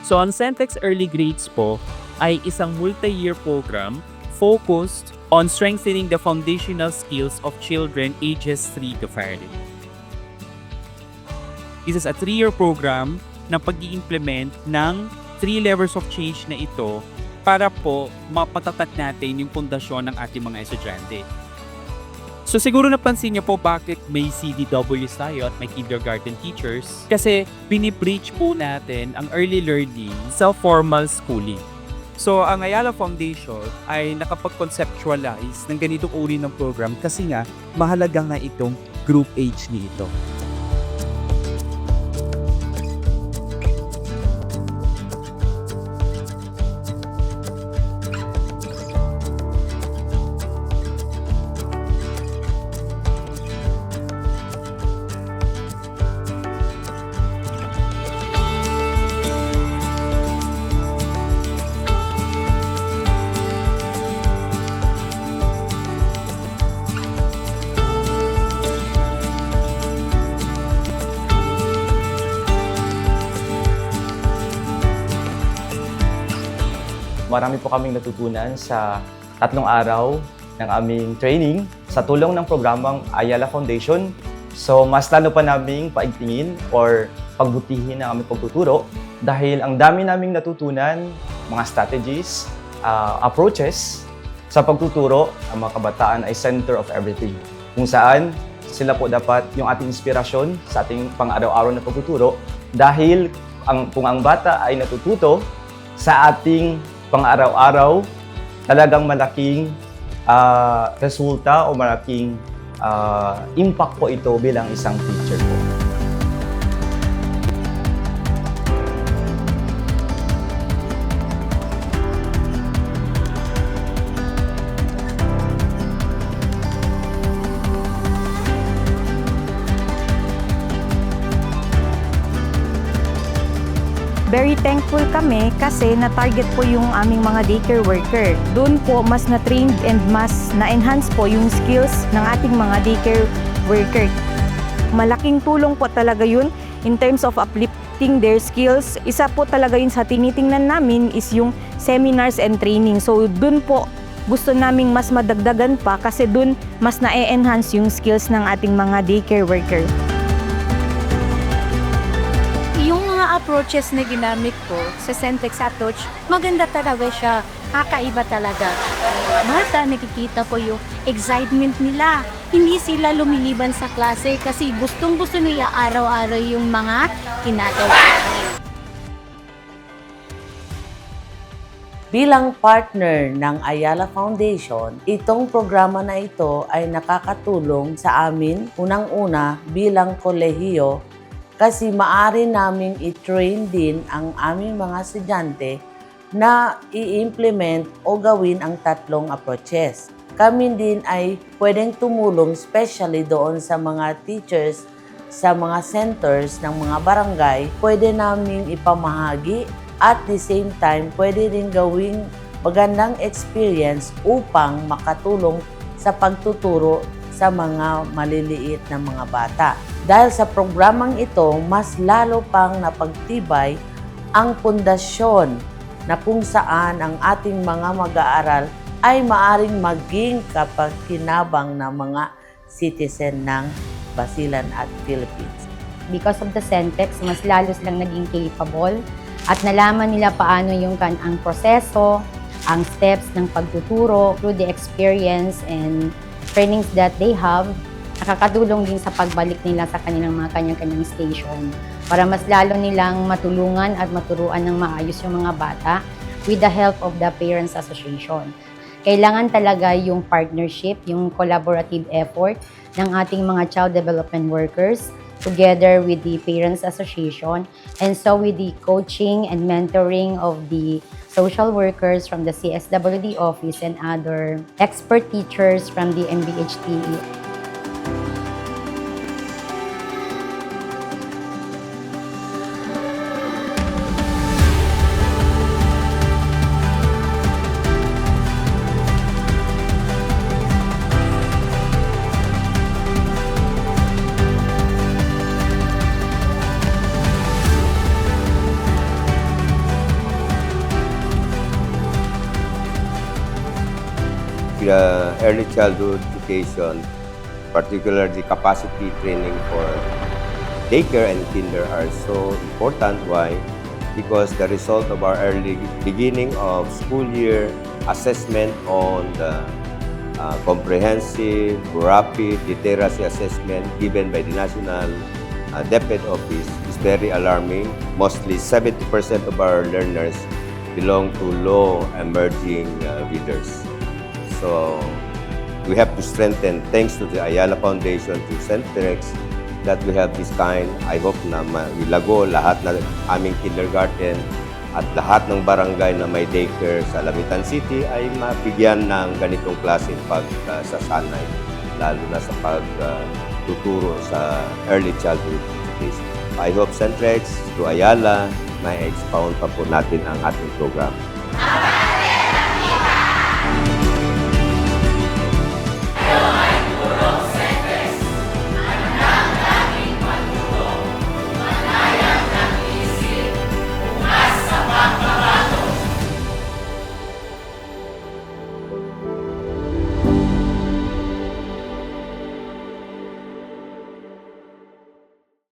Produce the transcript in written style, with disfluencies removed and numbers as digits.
So ang Centex Early Grades po ay isang multi-year program focused on strengthening the foundational skills of children ages 3 to 5. This is a 3-year program na pag-i-implement ng 3 levels of change na ito para po mapatatag natin yung pundasyon ng ating mga estudyante. So siguro napansin niyo po bakit may CDWs tayo at may kindergarten teachers kasi binibridge po natin ang early learning sa formal schooling. So ang Ayala Foundation ay nakapag-conceptualize ng ganitong uri ng program kasi nga mahalaga nga itong group age nito. Marami po kaming natutunan sa 3 araw ng aming training sa tulong ng programang Ayala Foundation. So mas lalo pa naming paigtingin or pagbutihin ang aming pagtuturo dahil ang dami naming natutunan, mga strategies, approaches sa pagtuturo. Ang mga kabataan ay center of everything. Kung saan sila po dapat yung ating inspirasyon sa ating pang-araw-araw na pagtuturo dahil kung ang bata ay natututo sa ating pang-araw-araw, talagang malaking resulta o malaking impact po ito bilang isang teacher po. Very thankful kami kasi na-target po yung aming mga daycare worker. Doon po mas na-train and mas na-enhance po yung skills ng ating mga daycare worker. Malaking tulong po talaga yun in terms of uplifting their skills. Isa po talaga yun sa tinitingnan namin is yung seminars and training. So doon po gusto naming mas madagdagan pa kasi doon mas na-enhance yung skills ng ating mga daycare worker. Yung mga approaches na ginamit ko sa Centex approach, maganda talaga siya. Kakaiba talaga. Bata, nakikita ko yung excitement nila. Hindi sila lumiliban sa klase kasi gustong-gusto nila araw-araw yung mga ginagawa. Bilang partner ng Ayala Foundation, itong programa na ito ay nakakatulong sa amin unang-una bilang kolehiyo kasi maaari naming i-train din ang aming mga estudyante na i-implement o gawin ang 3 approaches. Kami din ay pwedeng tumulong especially doon sa mga teachers sa mga centers ng mga barangay. Pwede namin ipamahagi at the same time pwede rin gawing magandang experience upang makatulong sa pagtuturo sa mga maliliit na mga bata. Dahil sa programang ito, mas lalo pang napagtibay ang pundasyon na kung saan ang ating mga mag-aaral ay maaring maging kapag-kinabang na mga citizen ng Basilan at Philippines. Because of the Centex, mas lalo silang naging capable at nalaman nila paano yung ang proseso, ang steps ng pagtuturo through the experience and trainings that they have. Nakakatulong din sa pagbalik nila sa kanilang mga kanyang-kanyang station para mas lalo nilang matulungan at maturuan ng maayos yung mga bata with the help of the Parents Association. Kailangan talaga yung partnership, yung collaborative effort ng ating mga child development workers together with the Parents Association and so with the coaching and mentoring of the social workers from the CSWD office and other expert teachers from the MBHTE. early childhood education, particularly capacity training for daycare and kinder are so important. Why? Because the result of our early beginning of school year assessment on the comprehensive, rapid literacy assessment given by the National DepEd Office is very alarming. Mostly 70% of our learners belong to low emerging readers. So we have to strengthen, thanks to the Ayala Foundation, to Centrex, that we have this kind. I hope na ilago lahat na aming kindergarten at lahat ng barangay na may daycare sa Lamitan City ay mabigyan ng ganitong klaseng pagsasanay, lalo na sa pagtuturo sa early childhood education. I hope Centrex to Ayala may expound pa po natin ang ating program.